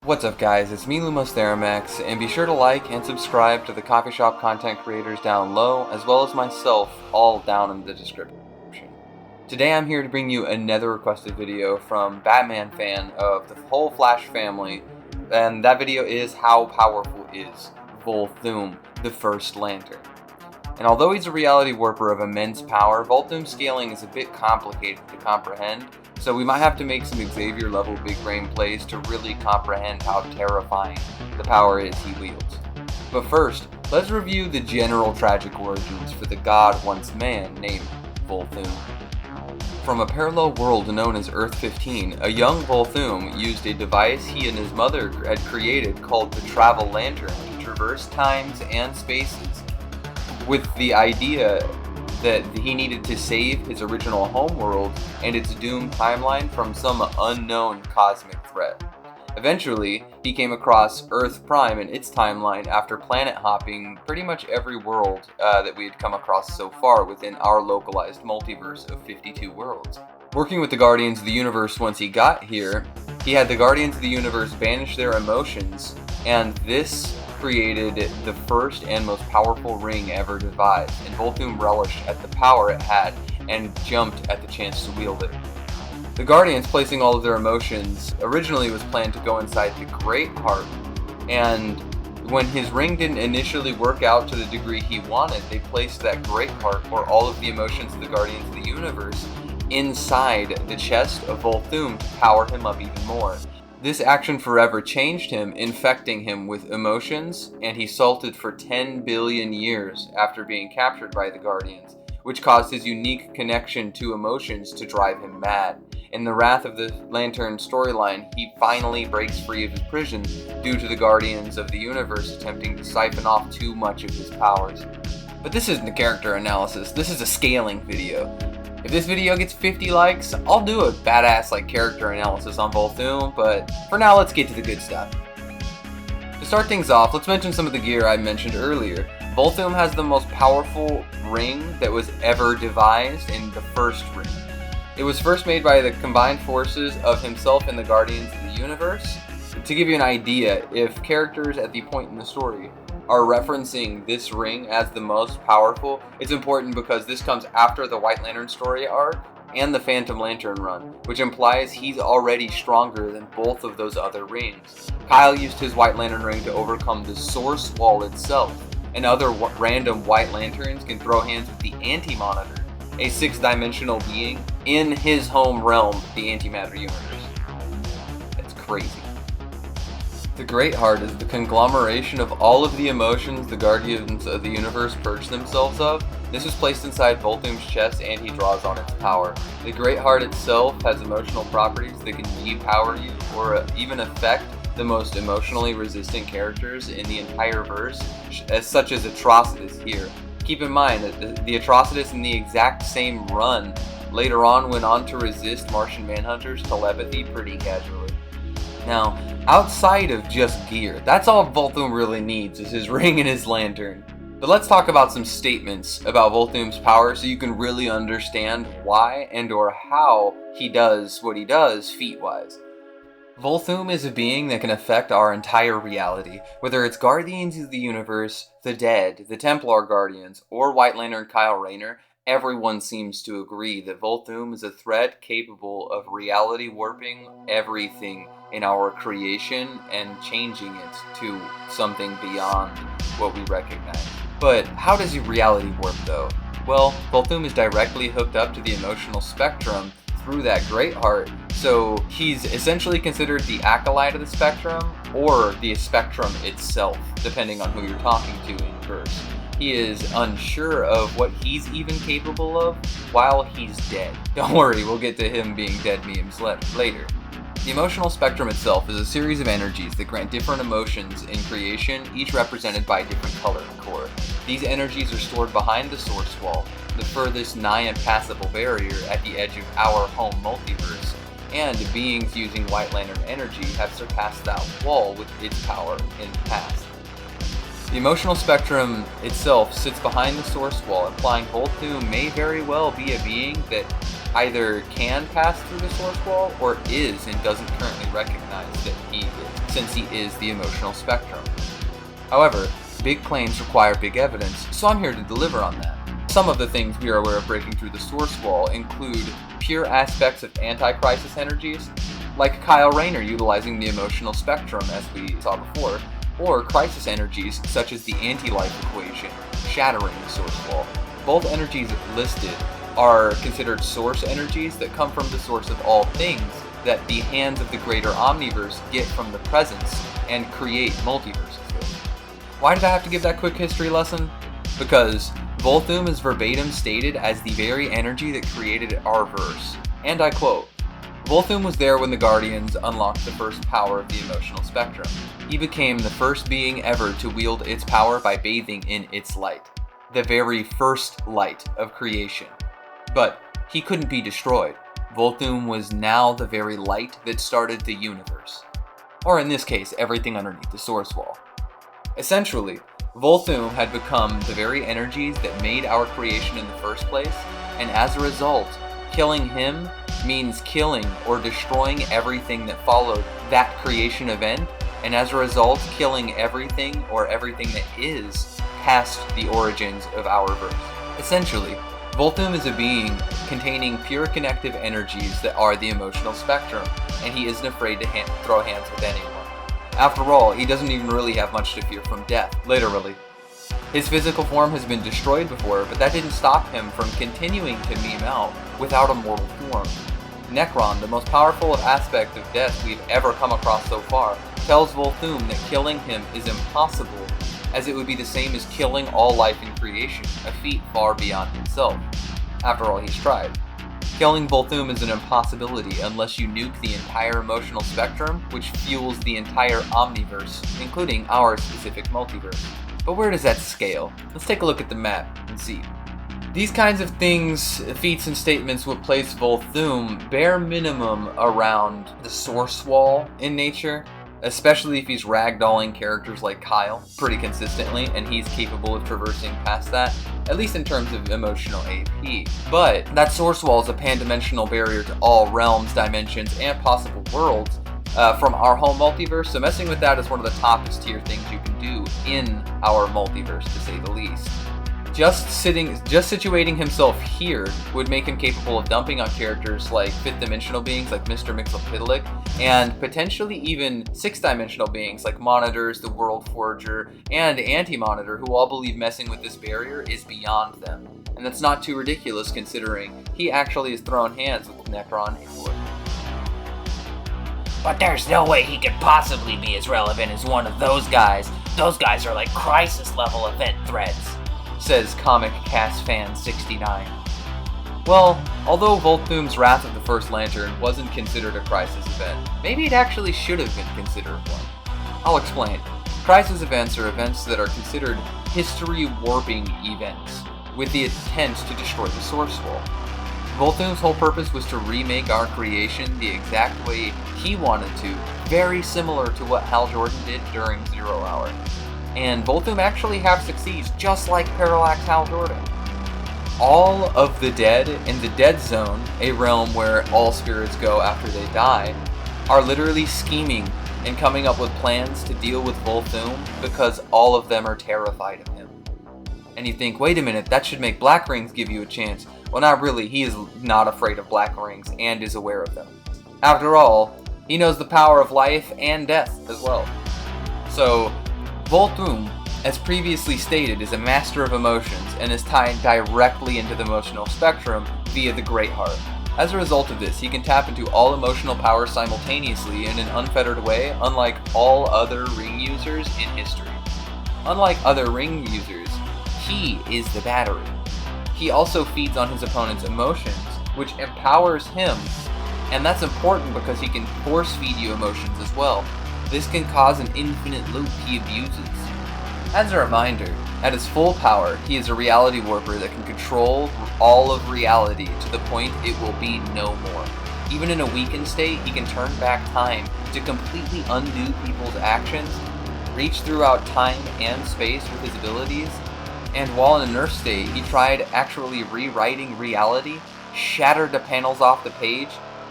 What's up guys, it's me Lumos Theramax, and be sure to like and subscribe to the coffee shop content creators down low, as well as myself, all down in the description. Today I'm here to bring you another requested video from Batman fan of the whole Flash family, and that video is how powerful is Volthoom, the First Lantern. And although he's a reality warper of immense power, Volthoom's scaling is a bit complicated to comprehend, so we might have to make some Xavier level big brain plays to really comprehend how terrifying the power is he wields. But first, let's review the general tragic origins for the god once man named Volthoom. From a parallel world known as Earth 15, a young Volthoom used a device he and his mother had created called the Travel Lantern to traverse times and spaces, with the idea that he needed to save his original homeworld and its doomed timeline from some unknown cosmic threat. Eventually, he came across Earth Prime and its timeline after planet hopping pretty much every world that we had come across so far within our localized multiverse of 52 worlds. Working with the Guardians of the Universe once he got here, he had the Guardians of the Universe banish their emotions, and this created the first and most powerful ring ever devised, and Volthoom relished at the power it had and jumped at the chance to wield it. The Guardians, placing all of their emotions, originally was planned to go inside the Great Heart, and when his ring didn't initially work out to the degree he wanted, they placed that Great Heart, or all of the emotions of the Guardians of the Universe, inside the chest of Volthoom to power him up even more. This action forever changed him, infecting him with emotions, and he salted for 10 billion years after being captured by the Guardians, which caused his unique connection to emotions to drive him mad. In the Wrath of the Lantern storyline, he finally breaks free of his prison due to the Guardians of the Universe attempting to siphon off too much of his powers. But this isn't a character analysis, this is a scaling video. If this video gets 50 likes, I'll do a badass character analysis on Volthoom, but for now let's get to the good stuff. To start things off, let's mention some of the gear I mentioned earlier. Volthoom has the most powerful ring that was ever devised in the first ring. It was first made by the combined forces of himself and the Guardians of the Universe. To give you an idea, if characters at the point in the story are referencing this ring as the most powerful, it's important because this comes after the White Lantern story arc and the Phantom Lantern run, which implies he's already stronger than both of those other rings. Kyle used his White Lantern ring to overcome the Source Wall itself, and other random White Lanterns can throw hands with the Antimonitor, a 6-dimensional being in his home realm, the Antimatter universe. That's crazy. The Great Heart is the conglomeration of all of the emotions the Guardians of the Universe purge themselves of. This is placed inside Volthoom's chest and he draws on its power. The Great Heart itself has emotional properties that can depower you or even affect the most emotionally resistant characters in the entire verse, such as Atrocitus here. Keep in mind that the Atrocitus in the exact same run later on went on to resist Martian Manhunter's telepathy pretty casually. Now, outside of just gear, that's all Volthoom really needs is his ring and his lantern. But let's talk about some statements about Volthoom's power so you can really understand why and or how he does what he does feat-wise. Volthoom is a being that can affect our entire reality, whether it's Guardians of the Universe, the Dead, the Templar Guardians, or White Lantern Kyle Rayner. Everyone seems to agree that Volthoom is a threat capable of reality warping everything in our creation and changing it to something beyond what we recognize. But how does he reality warp though? Well, Volthoom is directly hooked up to the emotional spectrum through that Great Heart, so he's essentially considered the acolyte of the spectrum or the spectrum itself, depending on who you're talking to in verse. He is unsure of what he's even capable of while he's dead. Don't worry, we'll get to him being dead memes later. The emotional spectrum itself is a series of energies that grant different emotions in creation, each represented by a different color core. These energies are stored behind the Source Wall, the furthest nigh impassable barrier at the edge of our home multiverse, and beings using White Lantern energy have surpassed that wall with its power in the past. The emotional spectrum itself sits behind the Source Wall, implying Volthoom may very well be a being that either can pass through the Source Wall or is and doesn't currently recognize that he is. since he is the emotional spectrum. However, big claims require big evidence, so I'm here to deliver on that. Some of the things we are aware of breaking through the source wall include pure aspects of anti-crisis energies, like Kyle Rayner utilizing the emotional spectrum as we saw before, or crisis energies such as the anti-life equation, shattering the source wall. Both energies listed are considered source energies that come from the source of all things that the hands of the greater omniverse get from the presence and create multiverses with. Why did I have to give that quick history lesson? Because Volthoom is verbatim stated as the very energy that created our verse. And I quote, "Volthoom was there when the Guardians unlocked the first power of the emotional spectrum. He became the first being ever to wield its power by bathing in its light. The very first light of creation. But he couldn't be destroyed. Volthoom was now the very light that started the universe. Or in this case, everything underneath the source wall. Essentially, Volthoom had become the very energies that made our creation in the first place, and as a result, killing him means killing or destroying everything that followed that creation event, and as a result, killing everything or everything that is past the origins of our verse. Essentially, Volthoom is a being containing pure connective energies that are the emotional spectrum, and he isn't afraid to throw hands with anyone. After all, he doesn't even really have much to fear from death, literally. His physical form has been destroyed before, but that didn't stop him from continuing to meme out without a mortal form. Nekron, the most powerful aspect of death we've ever come across so far, tells Volthoom that killing him is impossible, as it would be the same as killing all life in creation, a feat far beyond himself. After all, he's tried. Killing Volthoom is an impossibility unless you nuke the entire emotional spectrum, which fuels the entire omniverse, including our specific multiverse. But where does that scale? Let's take a look at the map and see. These kinds of things, feats and statements would place Volthoom bare minimum around the source wall in nature, especially if he's ragdolling characters like Kyle pretty consistently, and he's capable of traversing past that, at least in terms of emotional AP. But that source wall is a pan-dimensional barrier to all realms, dimensions, and possible worlds from our home multiverse, so messing with that is one of the toppest tier things you can do in our multiverse, to say the least. Just situating himself here would make him capable of dumping on characters like fifth-dimensional beings like Mr. Mixophidelic, and potentially even sixth-dimensional beings like Monitors, the World Forger, and Antimonitor, who all believe messing with this barrier is beyond them. And that's not too ridiculous considering he actually has thrown hands with Nekron before. But there's no way he could possibly be as relevant as one of those guys. Those guys are like crisis-level event threads, says Comic Cast Fan 69. Well, although Volthoom's Wrath of the First Lantern wasn't considered a crisis event, maybe it actually should have been considered one. I'll explain. Crisis events are events that are considered history-warping events, with the intent to destroy the source wall. Volthoom's whole purpose was to remake our creation the exact way he wanted to, very similar to what Hal Jordan did during 0 Hour. And Volthoom actually half succeeds, just like Parallax Hal Jordan. All of the dead in the Dead Zone, a realm where all spirits go after they die, are literally scheming and coming up with plans to deal with Volthoom because all of them are terrified of him. And you think, wait a minute, that should make Black Rings give you a chance. Well, not really, he is not afraid of Black Rings and is aware of them. After all, he knows the power of life and death as well. So, Volthoom, as previously stated, is a master of emotions and is tied directly into the emotional spectrum via the Great Heart. As a result of this, he can tap into all emotional powers simultaneously in an unfettered way, unlike all other ring users in history. Unlike other ring users, he is the battery. He also feeds on his opponent's emotions, which empowers him, and that's important because he can force feed you emotions as well. This can cause an infinite loop he abuses. As a reminder, at his full power, he is a reality warper that can control all of reality to the point it will be no more. Even in a weakened state, he can turn back time to completely undo people's actions, reach throughout time and space with his abilities, and while in a nerf state, he tried actually rewriting reality, shattered the panels off the page,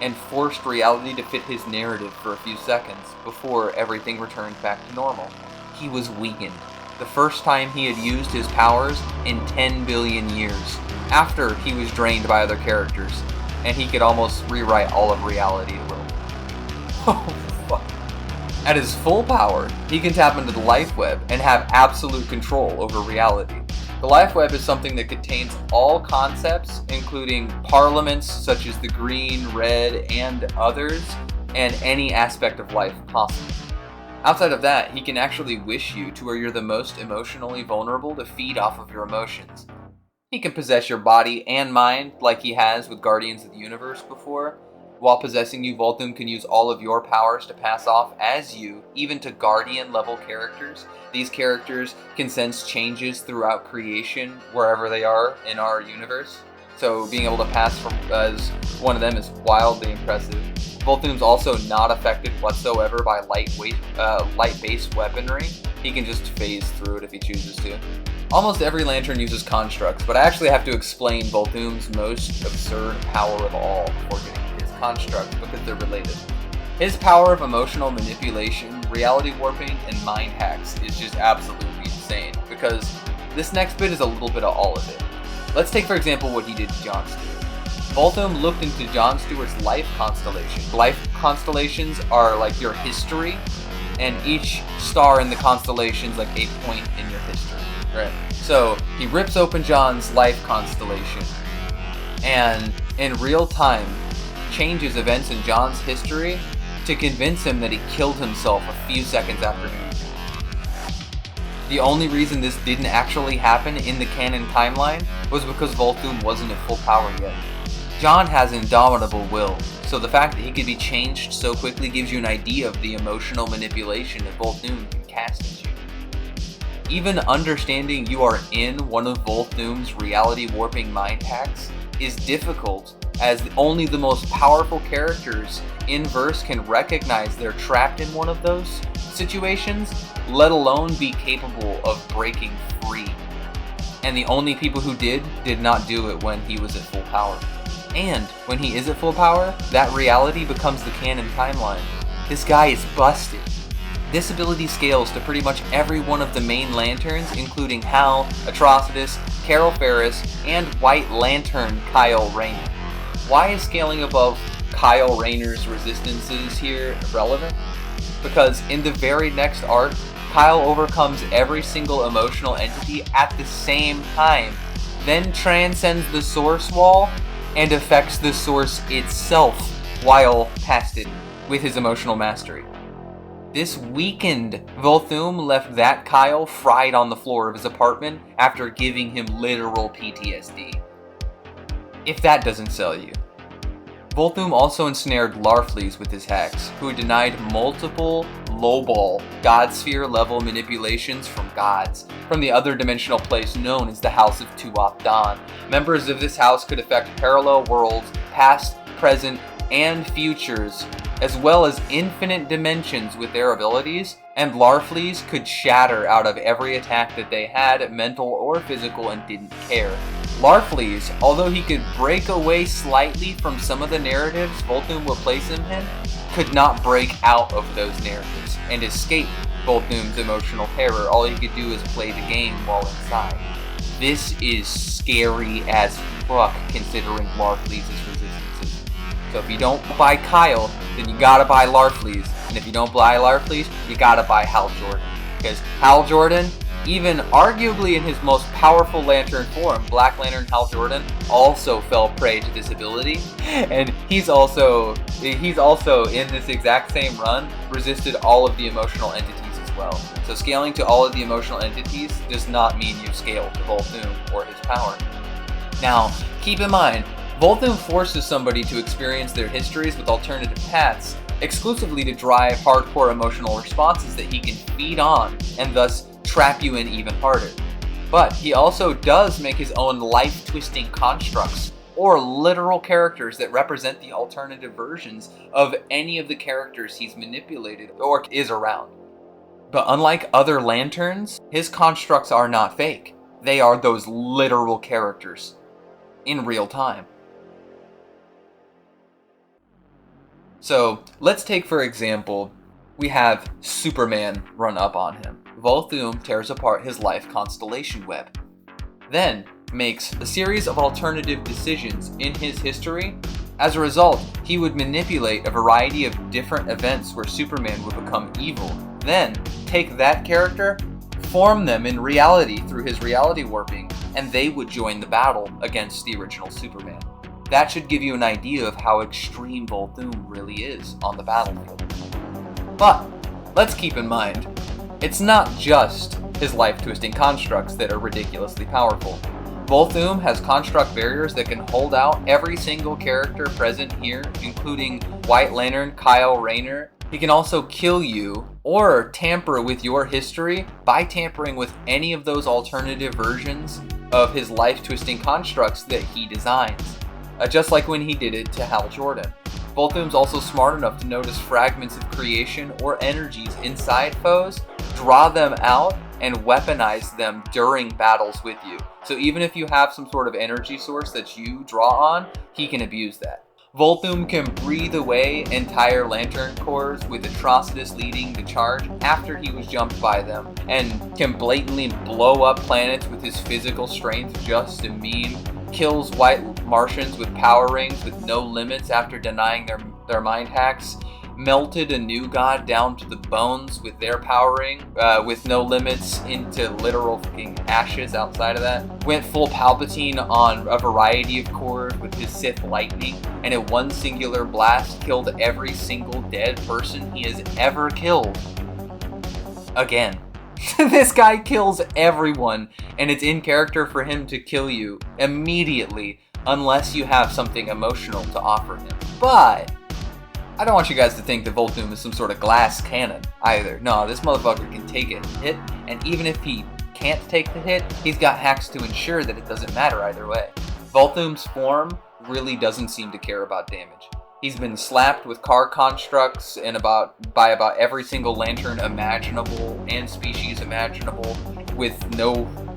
and forced reality to fit his narrative for a few seconds before everything returned back to normal. He was weakened, the first time he had used his powers in 10 billion years, after he was drained by other characters, and he could almost rewrite all of reality at will. Oh, fuck. At his full power, he can tap into the life web and have absolute control over reality. The life web is something that contains all concepts, including parliaments such as the green, red, and others, and any aspect of life possible. Outside of that, he can actually wish you to where you're the most emotionally vulnerable to feed off of your emotions. He can possess your body and mind like he has with Guardians of the Universe before. While possessing you, Volthoom can use all of your powers to pass off as you, even to Guardian level characters. These characters can sense changes throughout creation wherever they are in our universe. So being able to pass from as one of them is wildly impressive. Volthoom's also not affected whatsoever by light-based weaponry. He can just phase through it if he chooses to. Almost every lantern uses constructs, but I actually have to explain Volthoom's most absurd power of all before getting to his constructs because they're related. His power of emotional manipulation, reality warping, and mind hacks is just absolutely insane, because this next bit is a little bit of all of it. Let's take for example what he did to Jon Stewart. Volthoom looked into Jon Stewart's life constellation. Life constellations are like your history, and each star in the constellation is like a point in your history. Right. So he rips open Jon's life constellation, and in real time changes events in Jon's history to convince him that he killed himself a few seconds after meeting him. The only reason this didn't actually happen in the canon timeline was because Volthoom wasn't at full power yet. Jon has indomitable will, so the fact that he could be changed so quickly gives you an idea of the emotional manipulation that Volthoom can cast at you. Even understanding you are in one of Volthoom's reality warping mind hacks is difficult, as only the most powerful characters in verse can recognize they're trapped in one of those situations, let alone be capable of breaking free. And the only people who did not do it when he was at full power. And when he is at full power, that reality becomes the canon timeline. This guy is busted. This ability scales to pretty much every one of the main lanterns, including Hal, Atrocitus, Carol Ferris, and White Lantern Kyle Rayner. Why is scaling above Kyle Rayner's resistances here relevant? Because in the very next arc, Kyle overcomes every single emotional entity at the same time, then transcends the source wall and affects the source itself while past it with his emotional mastery. This weakened Volthoom left that Kyle fried on the floor of his apartment after giving him literal PTSD. If that doesn't sell you. Volthoom also ensnared Larfleeze with his hacks, who denied multiple lowball Godsphere level manipulations from gods, from the other dimensional place known as the House of Tuath-Dan. Members of this house could affect parallel worlds, past, present, and futures, as well as infinite dimensions with their abilities, and Larfleeze could shatter out of every attack that they had, mental or physical, and didn't care. Larfleeze, although he could break away slightly from some of the narratives Volthoom would place him in, could not break out of those narratives and escape Volthoom's emotional terror. All he could do is play the game while inside. This is scary as fuck considering Larfleeze's resistances. So if you don't buy Kyle, then you gotta buy Larfleeze. And if you don't buy Larfleeze, you gotta buy Hal Jordan. Because Hal Jordan, even arguably in his most powerful Lantern form, Black Lantern Hal Jordan also fell prey to this ability, and he's also in this exact same run resisted all of the emotional entities as well. So scaling to all of the emotional entities does not mean you scale to Volthoom or his power. Now, keep in mind, Volthoom forces somebody to experience their histories with alternative paths, exclusively to drive hardcore emotional responses that he can feed on, and thus trap you in even harder. But he also does make his own life-twisting constructs, or literal characters that represent the alternative versions of any of the characters he's manipulated or is around. But unlike other lanterns, his constructs are not fake. They are those literal characters in real time. So let's take, for example, we have Superman run up on him. Volthoom tears apart his life constellation web, then makes a series of alternative decisions in his history. As a result, he would manipulate a variety of different events where Superman would become evil, then take that character, form them in reality through his reality warping, and they would join the battle against the original Superman. That should give you an idea of how extreme Volthoom really is on the battlefield. But let's keep in mind, it's not just his life-twisting constructs that are ridiculously powerful. Volthoom has construct barriers that can hold out every single character present here, including White Lantern, Kyle Rayner. He can also kill you or tamper with your history by tampering with any of those alternative versions of his life-twisting constructs that he designs, just like when he did it to Hal Jordan. Volthoom's also smart enough to notice fragments of creation or energies inside foes, draw them out, and weaponize them during battles with you. So even if you have some sort of energy source that you draw on, he can abuse that. Volthoom can breathe away entire Lantern Corps, with Atrocitus leading the charge after he was jumped by them, and can blatantly blow up planets with his physical strength just to meme, kills white Martians with power rings with no limits after denying their mind hacks, melted a new god down to the bones with their power ring with no limits into literal fucking ashes outside of that, went full Palpatine on a variety of cores with his Sith lightning, and in one singular blast killed every single dead person he has ever killed. Again. This guy kills everyone, and it's in character for him to kill you immediately unless you have something emotional to offer him. But I don't want you guys to think that Volthoom is some sort of glass cannon either. No, this motherfucker can take a hit, and even if he can't take the hit, he's got hacks to ensure that it doesn't matter either way. Volthoom's form really doesn't seem to care about damage. He's been slapped with car constructs and by about every single lantern imaginable and species imaginable, with no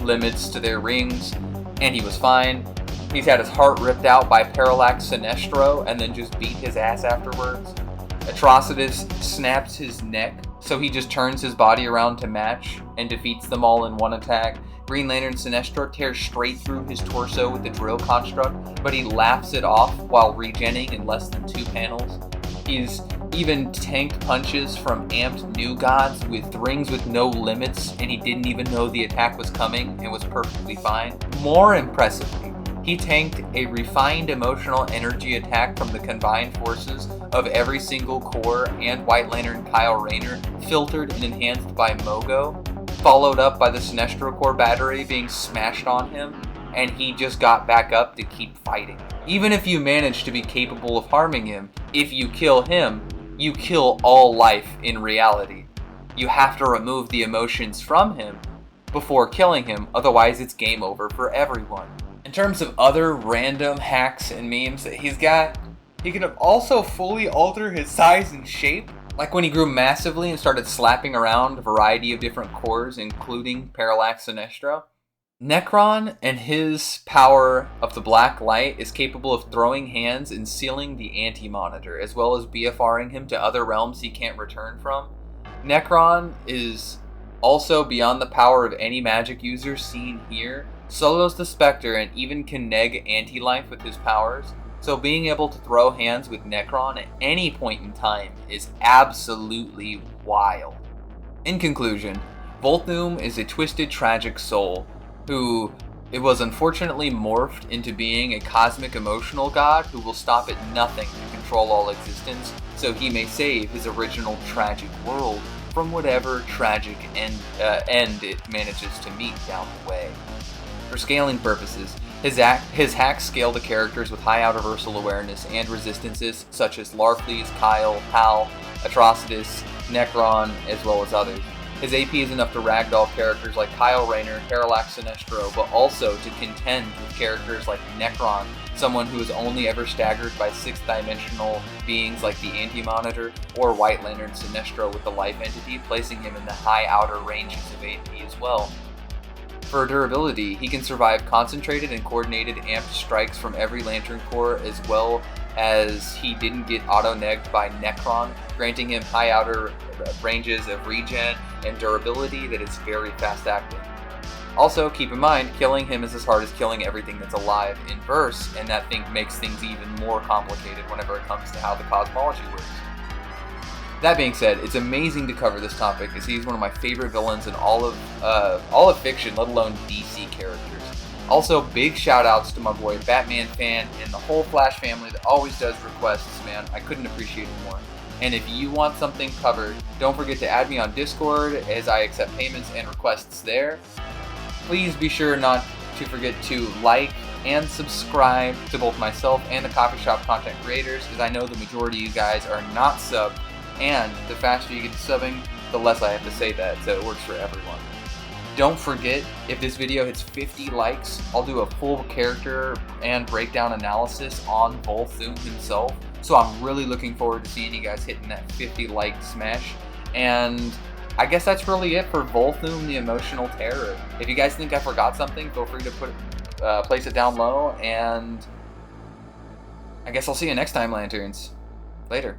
limits to their rings, and he was fine. He's had his heart ripped out by parallax sinestro and then just beat his ass afterwards. Atrocitus snaps his neck, so he just turns his body around to match and defeats them all in one attack. Green Lantern Sinestro tears straight through his torso with the drill construct, but he laughs it off while regenning in less than 2 panels. He's even tanked punches from amped new gods with rings with no limits, and he didn't even know the attack was coming and was perfectly fine. More impressively, he tanked a refined emotional energy attack from the combined forces of every single core and White Lantern Kyle Rayner, filtered and enhanced by Mogo, followed up by the Sinestro Core battery being smashed on him, and he just got back up to keep fighting. Even if you manage to be capable of harming him, if you kill him, you kill all life in reality. You have to remove the emotions from him before killing him, otherwise it's game over for everyone. In terms of other random hacks and memes that he's got, he can also fully alter his size and shape. Like when he grew massively and started slapping around a variety of different cores, including Parallax Sinestro. Nekron and his power of the black light is capable of throwing hands and sealing the antimonitor, as well as BFRing him to other realms he can't return from. Nekron is also beyond the power of any magic user seen here, solos the Spectre, and even can neg anti-life with his powers. So being able to throw hands with Nekron at any point in time is absolutely wild. In conclusion, Volthoom is a twisted, tragic soul who it was unfortunately morphed into being a cosmic emotional god who will stop at nothing to control all existence, so he may save his original tragic world from whatever tragic end it manages to meet down the way. For scaling purposes, his hacks scale to characters with high outerversal awareness and resistances such as Larfleeze, Kyle, Hal, Atrocitus, Nekron, as well as others. His AP is enough to ragdoll characters like Kyle Rayner, Parallax Sinestro, but also to contend with characters like Nekron, someone who is only ever staggered by 6th-dimensional beings like the Anti-Monitor, or White Lantern Sinestro with the Life Entity, placing him in the high outer ranges of AP as well. For durability, he can survive concentrated and coordinated amped strikes from every Lantern Core, as well as he didn't get auto-negged by Nekron, granting him high outer ranges of regen and durability that is very fast-acting. Also, keep in mind, killing him is as hard as killing everything that's alive in verse, and that makes things even more complicated whenever it comes to how the cosmology works. That being said, it's amazing to cover this topic, as he's one of my favorite villains in all of fiction, let alone DC characters. Also, big shout-outs to my boy Batman Fan and the whole Flash family that always does requests, man. I couldn't appreciate it more. And if you want something covered, don't forget to add me on Discord, as I accept payments and requests there. Please be sure not to forget to like and subscribe to both myself and the Coffee Shop content creators, as I know the majority of you guys are not subbed, and the faster you get to subbing, the less I have to say that, so it works for everyone. Don't forget, if this video hits 50 likes, I'll do a full character and breakdown analysis on Volthoom himself, so I'm really looking forward to seeing you guys hitting that 50 like smash. And I guess that's really it for Volthoom, the Emotional Terror. If you guys think I forgot something, feel free to place it down low, and I guess I'll see you next time, Lanterns. Later.